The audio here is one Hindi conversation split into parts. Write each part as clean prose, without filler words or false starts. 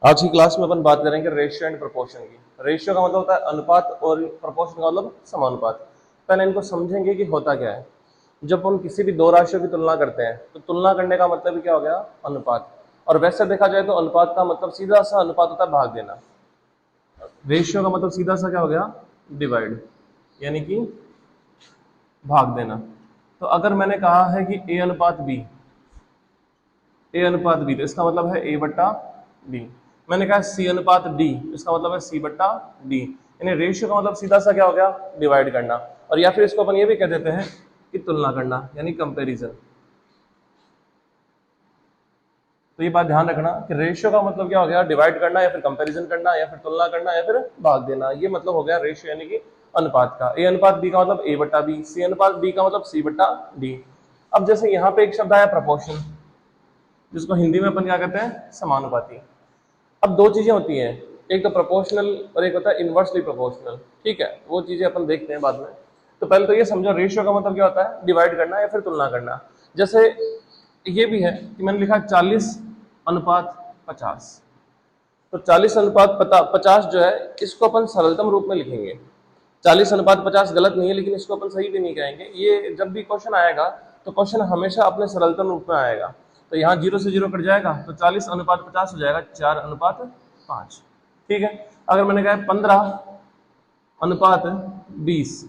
आज की क्लास में अपन बात करेंगे रेशियो एंड प्रोपोर्शन की। रेशियो का मतलब होता है अनुपात और प्रोपोर्शन का मतलब समानुपात। पहले इनको समझेंगे कि होता क्या है। जब हम किसी भी दो राशियों की तुलना करते हैं तो तुलना करने का मतलब ही क्या हो गया, अनुपात। और वैसे देखा जाए तो अनुपात का मतलब सीधा सा अनुपात होता है भाग देना। रेशियो का मतलब सीधा सा क्या हो गया, डिवाइड, यानी कि भाग देना। तो अगर मैंने कहा है कि ए अनुपात बी, ए अनुपात बी, तो इसका मतलब है ए बट्टा बी। मैंने कहा सी अनुपात डी, इसका मतलब है सी बट्टा डी। यानी रेशियो का मतलब सीधा सा क्या हो गया, डिवाइड करना। और या फिर इसको अपन ये भी कह देते हैं कि तुलना करना, यानी कंपैरिजन। तो ये बात ध्यान रखना कि रेशियो का मतलब क्या हो गया, डिवाइड करना या फिर कंपैरिजन करना या फिर तुलना करना या फिर भाग देना। ये मतलब हो गया रेशियो यानी कि अनुपात का। ए अनुपात बी का मतलब ए बट्टा बी, सी अनुपात डी का मतलब सी बट्टा डी। अब जैसे यहाँ पे एक शब्द आया प्रपोर्शन, जिसको हिंदी में अपन क्या कहते हैं, समानुपाती। अब दो चीजें होती हैं, एक तो प्रोपोर्शनल और एक होता है इनवर्सली प्रोपोर्शनल। ठीक है, वो चीजें अपन देखते हैं बाद में। तो पहले तो ये समझो रेशियो का मतलब क्या होता है, डिवाइड करना या फिर तुलना करना। जैसे ये भी है कि मैंने लिखा 40:50। तो 40:50 जो है, इसको अपन सरलतम रूप में लिखेंगे। 40:50 गलत नहीं है, लेकिन इसको अपन सही भी नहीं कहेंगे। ये जब भी क्वेश्चन आएगा तो क्वेश्चन हमेशा अपने सरलतम रूप में आएगा। तो यहाँ 0 से 0 कट जाएगा तो 40:50 हो जाएगा 4:5। ठीक है। अगर मैंने कहा 15:20,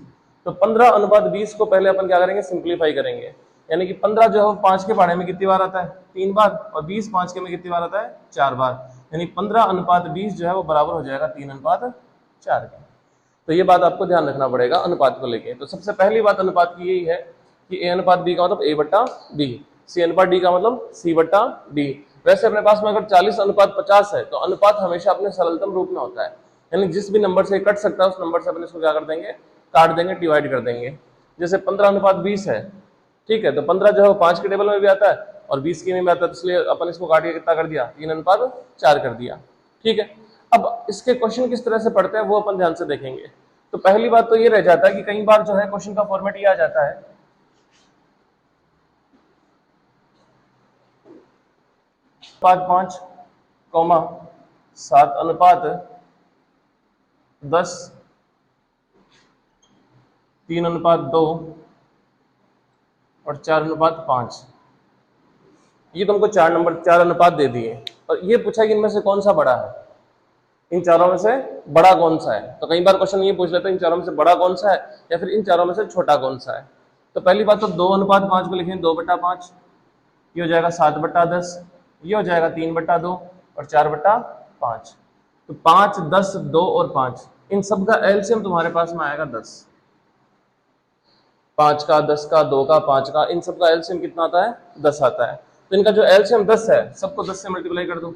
तो 15:20 को पहले अपन क्या करेंगे, सिंप्लीफाई करेंगे। यानी कि 15 जो है 5 के पहाड़े में कितनी बार आता है, 3 बार। और 20 5 के में कितनी बार आता है, 4 बार। यानी 15:20 जो है वो बराबर हो जाएगा 3:4 के। तो ये बात आपको ध्यान रखना पड़ेगा अनुपात को लेके। तो सबसे पहली बात अनुपात की यही है कि ए अनुपात बी का मतलब ए बट्टा डी, सी अनुपात डी का मतलब सी बट्टा डी। वैसे अपने पास में अगर 40:50 है तो अनुपात हमेशा अपने सरलतम रूप में होता है, यानी जिस भी नंबर से कट सकता है उस नंबर से अपन इसको क्या कर देंगे, काट देंगे, डिवाइड कर देंगे। जैसे 15:20 है, ठीक है, तो 15 जो है वो 5 के टेबल में भी आता है और 20 के में भी आता है, तो इसलिए अपन इसको काट के कितना कर दिया, 3:4 कर दिया। ठीक है। अब इसके क्वेश्चन किस तरह से पढ़ते हैं वो अपन ध्यान से देखेंगे। तो पहली बात तो ये रह जाता है कि कई बार जो है क्वेश्चन का फॉर्मेट ये आ जाता है 5:5, 7:10, 3:2 और 4:5। ये तुमको 4 अनुपात दे दिए और ये पूछा कि इनमें से कौन सा बड़ा है, इन चारों में से बड़ा कौन सा है। तो कई बार क्वेश्चन ये पूछ लेते हैं इन चारों में से बड़ा कौन सा है या फिर इन चारों में से छोटा कौन सा है। तो पहली बात तो 2:5 को लिखें 2/5, ये हो जाएगा 7/10, ये हो जाएगा 3/2 और 4/5। तो 5, 10, 2 और 5, इन सब का एलसीएम तुम्हारे पास में आएगा 10। 5 का, 10 का, 2 का, 5 का, इन सब का एलसीएम कितना आता है, 10 आता है। तो इनका जो एलसीएम 10 है, सबको 10 से मल्टीप्लाई कर दो।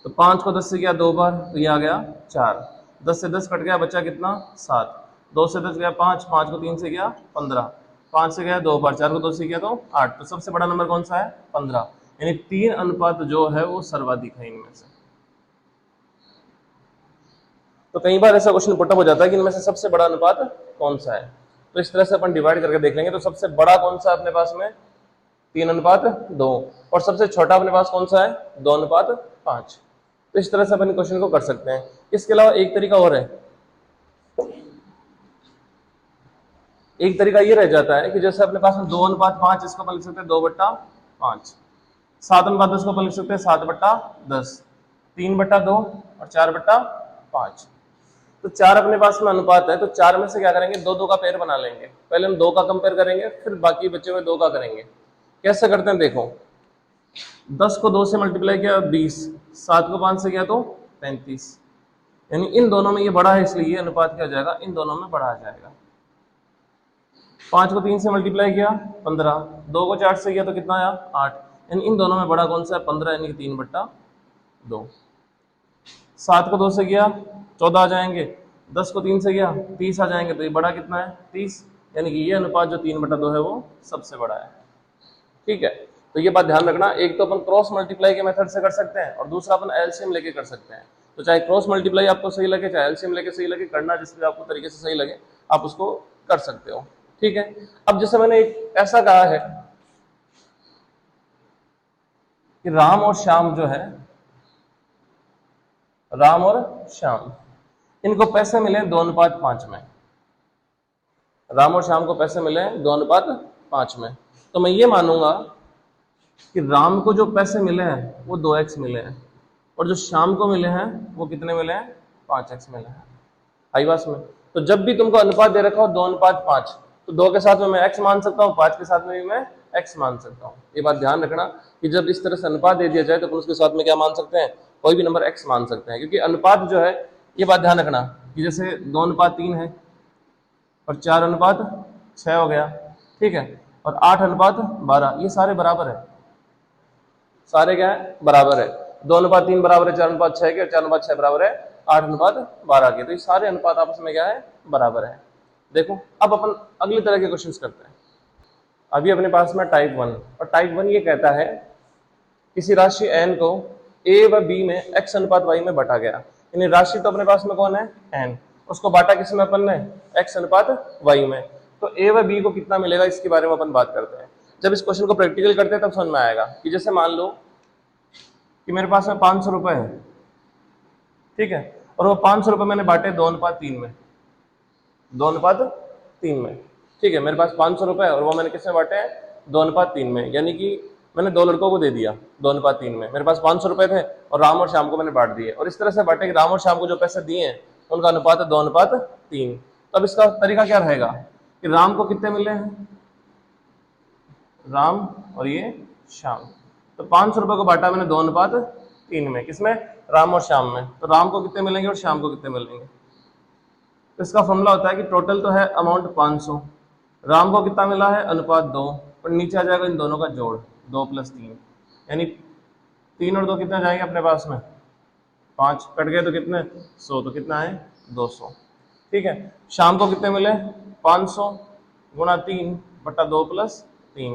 तो 5 को 10 से किया 2 बार, तो ये आ गया 4। 10 से 10 कट गया, बचा कितना, 7। 2 से 10 गया 5, 5 को 3 से गया 15, 5 से गया 2 बार, 4 को 2 से किया तो 8। तो सबसे बड़ा नंबर कौन सा है, 15। यानी 3 अनुपात जो है वो सर्वाधिक है इनमें से। तो कई बार ऐसा क्वेश्चन पुटअप हो जाता है कि इनमें से सबसे बड़ा अनुपात कौन सा है। तो इस तरह से अपन डिवाइड करके देख लेंगे। तो सबसे बड़ा कौन सा अपने पास में, 3:2। और सबसे छोटा अपने पास कौन सा है, 2:5। तो इस तरह से अपन क्वेश्चन को कर सकते हैं। इसके अलावा एक तरीका और है, एक तरीका ये रह जाता है कि जैसे अपने पास में 2:5, इसको अपन लिख सकते हैं 2/5। 7:10 को अपन लिख सकते हैं 7/10, 3/2 और 4/5। तो 4 अपने पास में अनुपात है, तो 4 में से क्या करेंगे, 2 का पेयर बना लेंगे। पहले हम 2 का कंपेयर करेंगे, फिर बाकी बचे हुए 2 का करेंगे। कैसे करते हैं देखो, 10 को 2 से मल्टीप्लाई किया 20, 7 को 5 से किया तो 35। यानी इन दोनों में ये बड़ा है, इसलिए ये अनुपात क्या हो जाएगा, इन दोनों में बड़ा आ जाएगा। 5 को 3 से मल्टीप्लाई किया 15, 2 को 4 से किया तो कितना आया, 8। यानी इन दोनों में बड़ा कौन सा है, 15, यानी कि 3/2। 7 को 2 से किया 14 आ जाएंगे, 10 को 3 से किया 30 आ जाएंगे, तो ये बड़ा कितना है, 30। यानी कि ये अनुपात जो 3/2 है वो सबसे बड़ा है। ठीक है। तो ये बात ध्यान रखना, एक तो अपन क्रॉस मल्टीप्लाई के मेथड से कर सकते हैं और दूसरा अपन एलसीएम लेके कर सकते हैं। तो चाहे क्रॉस मल्टीप्लाई आपको सही लगे, चाहे एलसीएम लेके सही लगे, करना जिस भी आपको तरीके से सही लगे आप उसको कर सकते हो। ठीक है। अब जैसे मैंने एक ऐसा कहा है कि राम और श्याम जो है, राम और श्याम, इनको पैसे मिले 2:5 में। राम और श्याम को पैसे मिले 2:5 में। तो मैं ये मानूंगा कि राम को जो पैसे मिले हैं वो 2x मिले हैं, और जो श्याम को मिले हैं वो कितने मिले हैं, 5x मिले हैं। आई बात में। तो जब भी तुमको अनुपात दे रखा हो 2:5, तो 2 के साथ में मैं x मान सकता हूँ, 5 के साथ में भी मैं x मान सकता हूँ। ये बात ध्यान रखना कि जब इस तरह से अनुपात दे दिया जाए तो उसके साथ में क्या मान सकते हैं, कोई भी नंबर x मान सकते हैं, क्योंकि अनुपात जो है, ये बात ध्यान रखना कि जैसे 2:3 है और 4:6 हो गया, ठीक है, और 8:12, ये सारे बराबर है, सारे क्या है, बराबर है। 2:3 बराबर है 4:6 के, और 4:6 बराबर है 8:12 के। तो ये सारे अनुपात आपस में क्या है, बराबर है। देखो अब अपन अगली तरह के क्वेश्चंस करते हैं। अभी अपने पास में टाइप 1, और टाइप 1 ये कहता है किसी राशि n को a व b में x/y में बांटा गया। यानी राशि तो अपने पास में कौन है, n, उसको बांटा किसमें अपन ने, x/y में। तो a व b को कितना मिलेगा, इसके बारे में अपन बात करते हैं। जब इस क्वेश्चन को प्रैक्टिकल करते हैं तब समझ में आएगा कि जैसे मान लो कि मेरे पास में 500 रुपए है, ठीक है, और वो 500 रुपए मैंने बांटे 2:3 में, 2:3 में, ठीक है। मेरे पास 500 रुपए है और वो मैंने किसमें बांटे हैं, 2:3 में, यानी कि मैंने 2 लड़कों को दे दिया 2:3 में। मेरे पास 500 रुपए थे और राम और श्याम को मैंने बांट दिए, और इस तरह से बांटे कि राम और श्याम को जो पैसे दिए हैं उनका अनुपात है 2:3। तो अब इसका तरीका क्या रहेगा कि राम को कितने मिले हैं, राम और ये श्याम, तो 500 रुपए को बांटा मैंने 2:3 में, किसमें, राम और श्याम में। तो राम को कितने मिलेंगे और श्याम को कितने मिलेंगे। तो इसका फॉर्मूला होता है कि टोटल तो है अमाउंट 500, राम को कितना मिला है, अनुपात 2, और नीचे आ जाएगा इन दोनों का जोड़ 2 + 3, यानी 3 और 2 कितने जाएंगे अपने पास में, 5, कट गए तो कितने 100, तो कितना है 200, ठीक है। श्याम को कितने मिले, 500 × 3 बटा 2 + 3,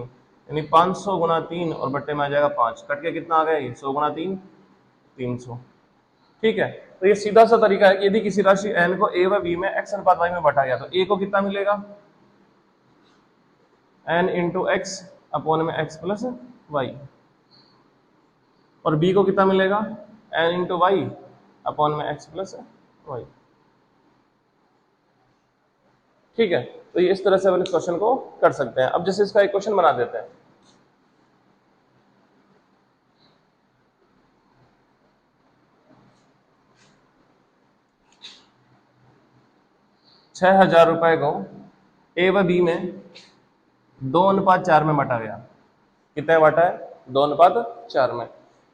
यानी 500 × 3 और बट्टे में आ जाएगा 5, कट के कितना आ गया, 100 × 3 300, ठीक है। तो ये सीधा सा तरीका है कि यदि किसी राशि n को a व b में x/y में बांटा गया तो a को कितना मिलेगा, n × x अपॉन में x + y, और b को कितना मिलेगा, n × y अपॉन में x + y, ठीक है। तो ये इस तरह से अपन इस क्वेश्चन को कर सकते हैं। अब जैसे इसका एक क्वेश्चन बना देते हैं। ₹6,000 को a व b में 2:4 में बांटा गया। कितने बांटा है, 2:4 में,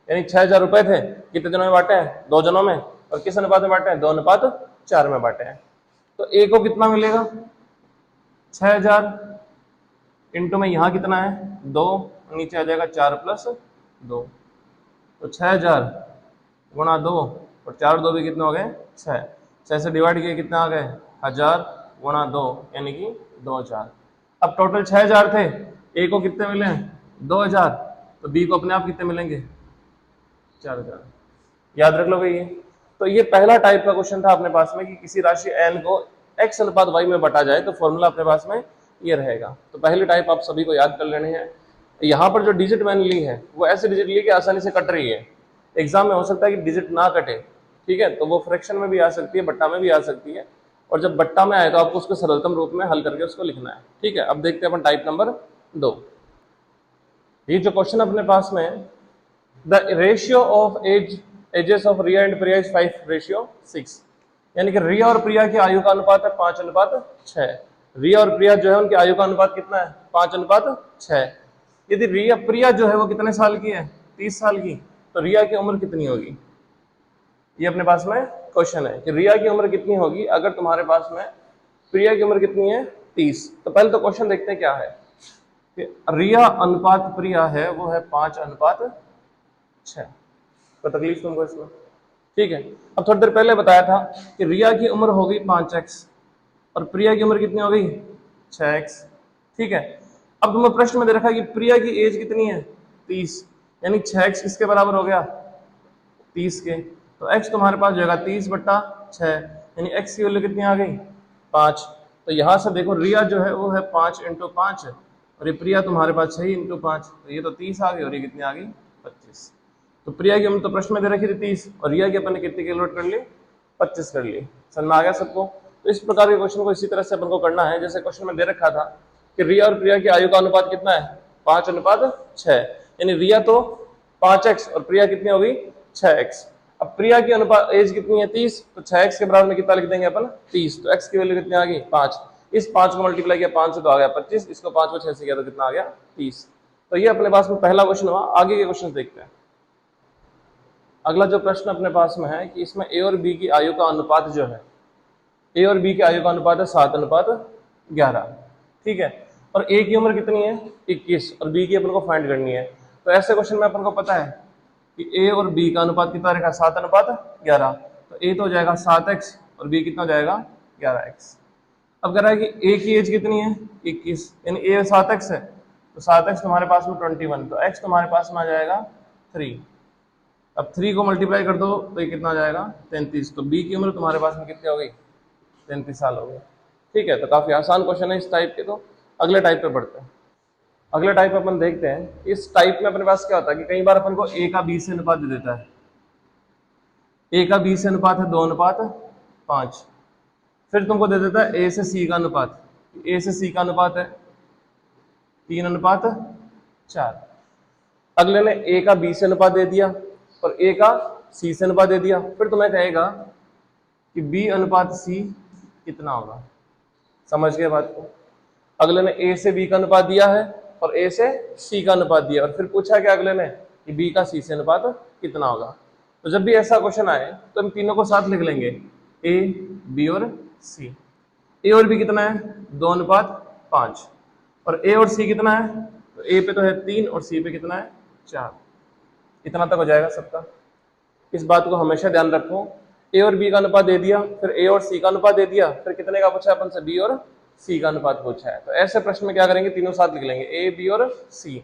यानी 6,000 रुपए थे, कितने जनों में बांटे हैं, 2 जनों में, और किस अनुपात में बांटे हैं, 2:4 में बांटे हैं। तो a को कितना मिलेगा, 6,000 इंटू में यहाँ कितना है 2, नीचे आ जाएगा 4 + 2, तो 6,000 × 2 और 4 2 भी कितने हो गए 6, 6 से डिवाइड किए कितना आ गए 1000 × 2, यानी कि 2000। अब टोटल 6,000 थे, a को कितने मिले 2,000, तो b को अपने आप कितने मिलेंगे 4,000। याद रख लो भाई ये। तो ये पहला टाइप का क्वेश्चन था अपने पास में कि किसी राशि n को x/y में बांटा जाए तो फॉर्मूला अपने पास में ये रहेगा। तो पहली टाइप आप सभी को याद कर लेनी है। यहाँ पर जो डिजिट मैंने ली है वो ऐसे डिजिट ली कि आसानी से कट रही है। एग्जाम में हो सकता है कि डिजिट ना कटे, ठीक है, तो वो फ्रैक्शन में भी आ सकती है, बट्टा में भी आ सकती है, और जब बट्टा में आए तो आपको उसको सरलतम रूप में हल करके उसको लिखना है, ठीक है। अब देखते हैं अपन टाइप नंबर 2। ये जो क्वेश्चन अपने पास में, the ratio of ages of Riya and Priya is 5:6, यानी कि रिया और प्रिया की आयु का अनुपात है 5:6। रिया और प्रिया जो है उनकी आयु का अनुपात कितना है 5:6। यदि रिया प्रिया जो है वो कितने साल की है 30 साल की, तो रिया की उम्र कितनी होगी। ये अपने पास में क्वेश्चन है कि रिया की उम्र कितनी होगी अगर तुम्हारे पास में प्रिया की उम्र कितनी है 30। तो पहले तो क्वेश्चन देखते हैं क्या है कि रिया अनुपात प्रिया है वो है 5:6। कोई तकलीफ तुमको इसमें, ठीक है। अब थोड़ी देर पहले बताया था कि रिया की उम्र हो गई 5x और प्रिया की उम्र कितनी हो गई 6x, ठीक है। अब तुम्हें प्रश्न में दे रखा है कि प्रिया की एज कितनी है 30, यानी 6x किसके बराबर हो गया 30 के, तो x तुम्हारे पास जाएगा 30/6, यानी x की वैल्यू कितनी आ गई 5। तो यहां से देखो रिया जो है वो है 5 × 5 और ये प्रिया तुम्हारे पास 6 × 5, तो ये तो 30 आ गई और ये कितनी आ गई 25। तो प्रिया की उम्र तो प्रश्न में दे रखी थी 30 और रिया की अपन ने कितनी कैलकुलेट कर ली 25 कर ली। समझ में आ गया सबको। तो इस प्रकार के क्वेश्चन को इसी तरह से अपन को करना है। जैसे क्वेश्चन में दे रखा था कि रिया और प्रिया की आयु का अनुपात कितना है 5:6, यानी रिया तो 5x और प्रिया कितनी होगी 6x। अब प्रिया की अनुपात एज कितनी है 30, तो 6x के बराबर में कितना लिख देंगे अपन 30, तो x की वैल्यू कितनी आ गई 5। इस 5 को मल्टीप्लाई किया 5 से तो आ गया 25, इसको 5 को 6 से किया तो कितना आ गया 30। तो ये अपने पास में पहला क्वेश्चन हुआ। आगे के क्वेश्चन देखते हैं। अगला जो प्रश्न अपने पास में है कि इसमें ए और बी की आयु का अनुपात जो है, ए और बी की आयु का अनुपात है 7:11, ठीक है। और ए की उम्र कितनी है 21 और बी की अपन को फाइंड करनी है। तो ऐसे क्वेश्चन में अपन को पता है कि ए और बी का अनुपात कितना रखा 7:11, तो ए तो हो जाएगा 7x और बी कितना हो जाएगा 11x। अब कह रहा है कि ए की एज कितनी है 21, यानी ए 7x है, तो 7x तुम्हारे पास में 21, तो x तुम्हारे पास में आ जाएगा 3। अब 3 को मल्टीप्लाई कर दो तो ये कितना आ जाएगा 33, तो बी की उम्र तुम्हारे पास में कितनी हो गई 33 साल हो गई, ठीक है। तो काफी आसान क्वेश्चन है इस टाइप के। तो अगले टाइप पे बढ़ते हैं। अगले टाइप में अपन देखते हैं। इस टाइप में अपने पास क्या होता है कि कई बार अपन को ए का बी से अनुपात दे देता है। ए का बी से अनुपात है 2:5, फिर तुमको दे देता है ए से सी का अनुपात। ए से सी का अनुपात है 3:4। अगले ने ए का बी से अनुपात दे दिया और ए का सी से अनुपात दे दिया, फिर तुम्हें कहेगा कि बी अनुपात सी कितना होगा। समझ गए बात को। अगले ने ए से बी का अनुपात दिया है और ए से सी का अनुपात दिया, और फिर पूछा क्या अगले ने कि बी का सी से अनुपात कितना होगा। तो जब भी ऐसा क्वेश्चन आए तो हम तीनों को साथ लिख लेंगे, ए बी और सी। ए और बी कितना है 2:5, और ए और सी कितना है, तो ए पे तो है 3 और सी पे कितना है 4। इतना तक हो जाएगा सबका। इस बात को हमेशा ध्यान रखो। ए और बी का अनुपात दे दिया, फिर ए और सी का अनुपात दे दिया, फिर कितने का पूछा अपन से बी और सी का अनुपात पूछा है। तो ऐसे प्रश्न में क्या करेंगे, तीनों साथ लिख लेंगे, ए बी और सी।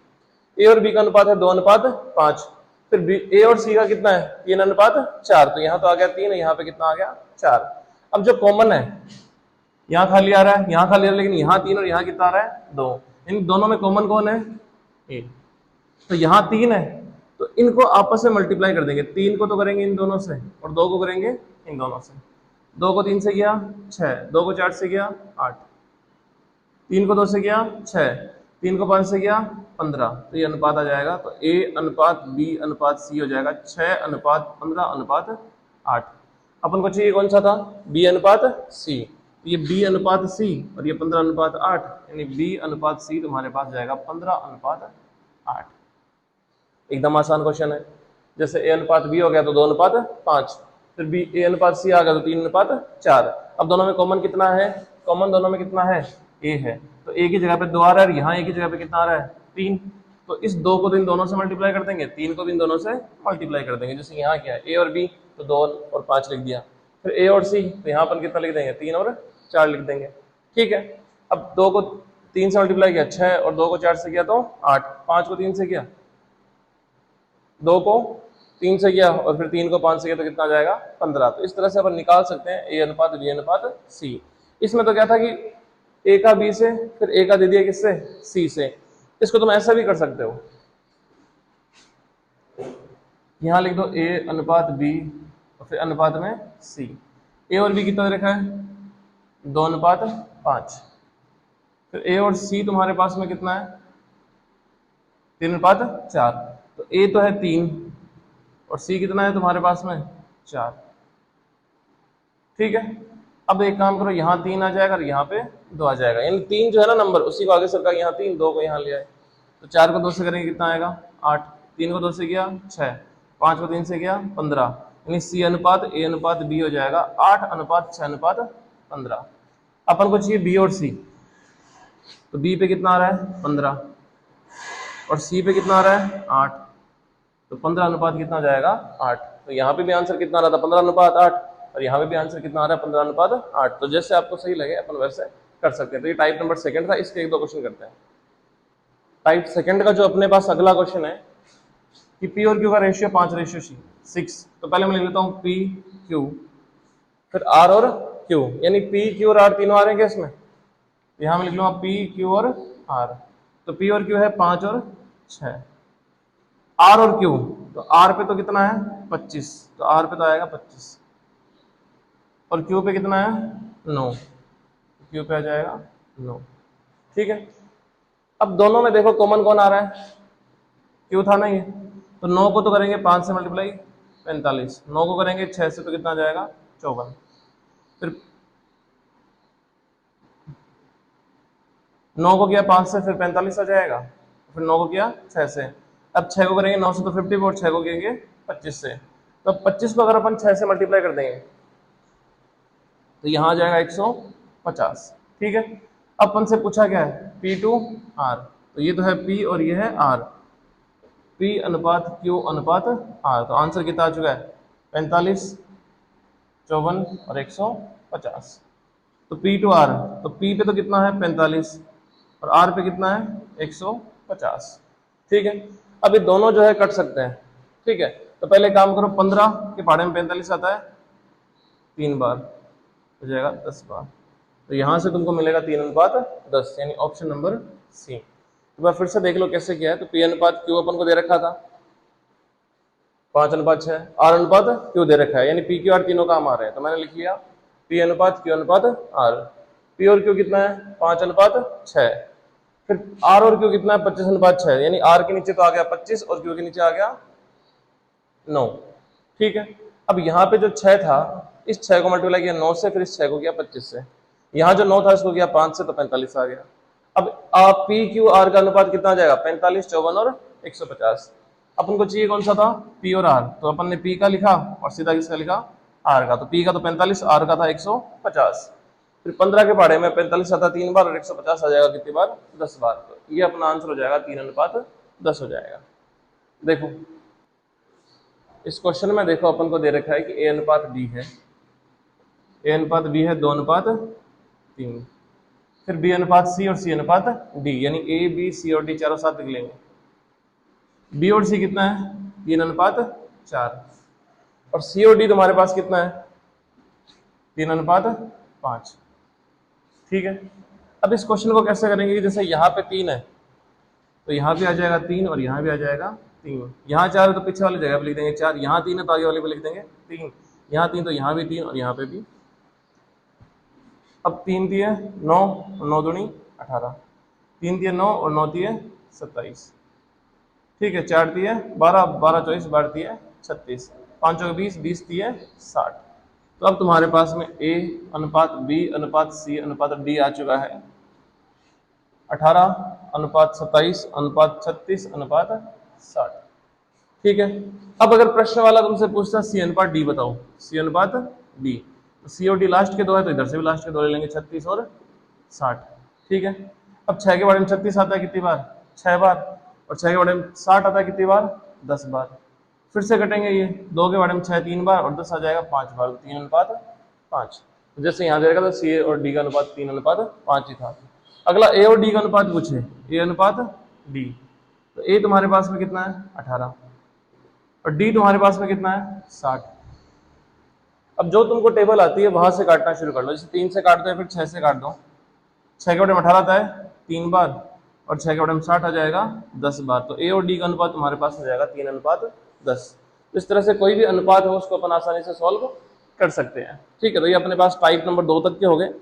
ए और बी का अनुपात है 2:5, फिर ए और सी का कितना है 3:4, तो यहाँ तो आ गया 3, यहाँ पे कितना आ गया 4। अब जो कॉमन है यहाँ खाली आ रहा है, यहाँ खाली आ रहा है, लेकिन यहाँ 3 और यहाँ कितना आ रहा है 2, इन दोनों में कॉमन कौन है ए, तो यहाँ 3 है, तो इनको आपस में मल्टीप्लाई कर देंगे। 3 को तो करेंगे इन दोनों से और 2 को करेंगे इन दोनों से। 2 को 3 से किया 6, 2 को 4 से किया 8, 3 को 2 से किया 6, 3 को 5 से किया 15, तो ये अनुपात आ जाएगा। तो ए अनुपात बी अनुपात सी हो जाएगा 6:15:8। अपन को चाहिए कौन सा था बी अनुपात सी, ये बी अनुपात सी और ये 15:8, यानी बी अनुपात सी तुम्हारे पास जाएगा 15:8। एकदम आसान क्वेश्चन है। जैसे ए अनुपात बी हो गया तो 2:5, फिर बी ए अनुपात सी आ गया तो 3:4। अब दोनों में कॉमन कितना है, कॉमन दोनों में कितना है ए है, तो ए की जगह पे 2 आ रहा है, यहाँ ए की जगह पे कितना आ रहा है 3, तो इस 2 को तो इन दोनों से मल्टीप्लाई कर देंगे, 3 को भी इन दोनों से मल्टीप्लाई कर देंगे। जैसे यहाँ क्या है ए और बी, तो 2 और 5 लिख दिया, फिर ए और सी, तो यहाँ पर कितना लिख देंगे 3 और 4 लिख देंगे, ठीक है। अब 2 को 3 से मल्टीप्लाई किया 6 और 2 को 4 से किया तो 8, 5 को 3 से किया, 2 को 3 से किया और फिर 3 को 5 से किया तो कितना आ जाएगा 15। तो इस तरह से अपन निकाल सकते हैं ए अनुपात बी अनुपात सी। इसमें तो क्या था कि ए का बी से, फिर ए का दे दिया किससे सी से। इसको तुम ऐसा भी कर सकते हो, यहां लिख दो ए अनुपात बी और फिर अनुपात में सी। ए और बी कितना रखा है 2:5, फिर ए और सी तुम्हारे पास में कितना है 3:4, तो ए तो है 3 और सी कितना है तुम्हारे पास में 4, ठीक है। अब एक काम करो, यहाँ 3 आ जाएगा और यहाँ पे 2 आ जाएगा, यानी 3 जो है ना नंबर उसी को आगे सरका, यहाँ 3, 2 को यहाँ ले आए, तो 4 को 2 से करेंगे कितना आएगा 8, 3 को 2 से किया 6, 5 को 3 से किया 15, यानी सी अनुपात ए अनुपात बी हो जाएगा 8:6:15। अपन को चाहिए बी और सी, तो बी पे कितना आ रहा है 15 और सी पे कितना आ रहा है 8, तो 15 अनुपात कितना जाएगा 8। तो यहाँ पे भी आंसर कितना आ रहा था 15:8 और यहाँ पे भी आंसर कितना आ रहा है 15:8। तो जैसे आपको सही लगे अपन वैसे कर सकते हैं। तो ये टाइप नंबर सेकंड था, इसके 1-2 क्वेश्चन करते हैं। टाइप सेकंड का जो अपने पास अगला क्वेश्चन है कि पी और क्यू का रेशियो 5:6। तो पहले मैं लिख लेता हूँ पी क्यू, फिर आर और क्यू, यानी पी क्यू और आर तीनों आ रहे हैं क्या इसमें, यहाँ मैं लिख लूंगा पी क्यू और आर। तो पी और क्यू है 5 और 6, आर और क्यू तो आर पे तो कितना है 25, तो आर पे तो आएगा 25 और क्यू पे कितना है 9, क्यू पे आ जाएगा 9। ठीक है, अब दोनों में देखो कॉमन कौन आ रहा है, क्यू था ना ये, तो 9 को तो करेंगे 5 से मल्टीप्लाई 45, 9 को करेंगे 6 से तो कितना आ जाएगा 54, फिर 9 को किया 5 से फिर 45 आ जाएगा, फिर 9 को किया 6 से, अब 6 को करेंगे 9 से तो 50 और 6 को करेंगे 25 से, तो अब 25 को अगर अपन 6 से मल्टीप्लाई कर देंगे तो यहाँ आ जाएगा 150। ठीक है, अब अपन से पूछा क्या है P टू R, तो ये तो है P और ये है R, P अनुपात Q अनुपात R, तो आंसर कितना आ चुका है 45, 54 और 150। तो P टू R, तो P पे तो कितना है 45 और R पे कितना है 150। ठीक है, अब ये दोनों जो है कट सकते हैं। ठीक है, तो पहले काम करो 15 के पहाड़े में 45 आता है 3 बार, हो जाएगा 10 बार, तो यहां से तुमको मिलेगा 3 अनुपात 10, यानी ऑप्शन नंबर सी। तो फिर से देख लो कैसे किया है, तो P अनुपात Q अपन को दे रखा था 5 अनुपात 6, R अनुपात Q दे रखा है, यानी P Q R तीनों काम आ रहे हैं, तो मैंने लिख लिया P अनुपात Q अनुपात R। P और Q कितना है 5 अनुपात 6, फिर R और Q कितना है 25 अनुपात 6, यानी R के नीचे तो आ गया 25 और Q के नीचे आ गया 9। ठीक है, अब यहाँ पे जो 6 था इस 6 को मल्टीप्लाई किया 9 से, फिर इस 6 को किया 25 से, यहाँ जो 9 था इसको किया 5 से तो 45 आ गया। अब आप P Q R का अनुपात कितना आ जाएगा 45, 54 और 150। अपन को चाहिए कौन सा था P और R, तो अपन ने P का लिखा और सीधा किसका लिखा R का, तो P का तो 45, R का था 150, फिर 15 के पहाड़े में 45 आता 3 बार और 150 आ जाएगा कितनी बार 10 बार, तो ये अपना आंसर हो जाएगा 3 अनुपात 10 हो जाएगा। देखो इस क्वेश्चन में देखो अपन को दे रखा है कि A अनुपात B है, A अनुपात B है 2 अनुपात 3, फिर B अनुपात C और C अनुपात D, यानी A B C और D चारों साथ लिख लेंगे। B और C कितना है 3 अनुपात 4 और C और D तुम्हारे पास कितना है 3 अनुपात 5। ठीक है, अब इस क्वेश्चन को कैसे करेंगे, जैसे यहाँ पे 3 है तो यहाँ भी आ जाएगा 3 और यहाँ भी आ जाएगा 3, यहाँ 4 है तो पीछे वाली जगह पे लिख देंगे 4, यहाँ 3 है तो आगे वाले पे लिख देंगे 3, यहाँ 3 तो यहाँ भी 3 और यहाँ पे भी। अब 3 दिए 9 और 9 दूनी 18, 3 दिए 9 और 9 दिए 27। ठीक है, 4 दिए 12, 12 24 12 दिए 36, 5 और 20, 20 दिए 60। तो अब तुम्हारे पास में A अनुपात B अनुपात C अनुपात D आ चुका है 18 अनुपात 27 अनुपात 36 अनुपात 60। ठीक है, अब अगर प्रश्न वाला तुमसे पूछता C अनुपात D बताओ, C अनुपात D, तो C और D लास्ट के दो है तो इधर से भी लास्ट के दो ले लेंगे 36 और 60। ठीक है, अब 6 के बारे में 36 आता है कितनी बार 6 बार, और 6 के बारे में 60 आता है कितनी बार 10 बार, फिर से कटेंगे ये 2 के बारे में 6 3 बार और 10 आ जाएगा 5 बार, 3 अनुपात 5। तो जैसे यहाँ देगा तो C और D का अनुपात 3 अनुपात 5 ही था। अगला A और D का अनुपात पूछे, A अनुपात D, तो A तुम्हारे पास में कितना है 18 और D तुम्हारे पास में कितना है 60। अब जो तुमको टेबल आती है वहां से काटना शुरू कर लो, जैसे 3 से काट दो या फिर 6 से काट दो, 6 के बटे में 18 आता है 3 बार और 6 के बटे में 60 आ जाएगा 10 बार, तो A और D का अनुपात तुम्हारे पास हो जाएगा 3 अनुपात 10। इस तरह से कोई भी अनुपात हो उसको अपन आसानी से सॉल्व कर सकते हैं। ठीक है, तो ये अपने पास टाइप नंबर 2 तक के हो गए।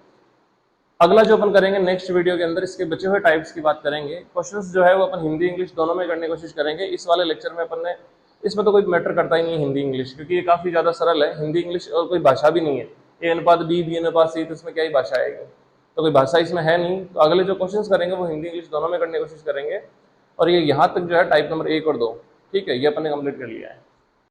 अगला जो अपन करेंगे नेक्स्ट वीडियो के अंदर इसके बचे हुए टाइप्स की बात करेंगे। क्वेश्चंस जो है वो अपन हिंदी इंग्लिश दोनों में करने की कोशिश करेंगे। इस वाले लेक्चर में अपन ने इसमें तो कोई मैटर करता ही नहीं है हिंदी इंग्लिश, क्योंकि ये काफ़ी ज़्यादा सरल है। हिंदी इंग्लिश और कोई भाषा भी नहीं है, A अनुपात B B अनुपात C, तो इसमें क्या ही भाषा आएगी, तो कोई भाषा इसमें है नहीं। तो अगले जो क्वेश्चंस करेंगे वो हिंदी इंग्लिश दोनों में करने की कोशिश करेंगे। और ये यहाँ तक जो है टाइप नंबर 1 और 2, ठीक है, ये अपन ने कंप्लीट कर लिया है।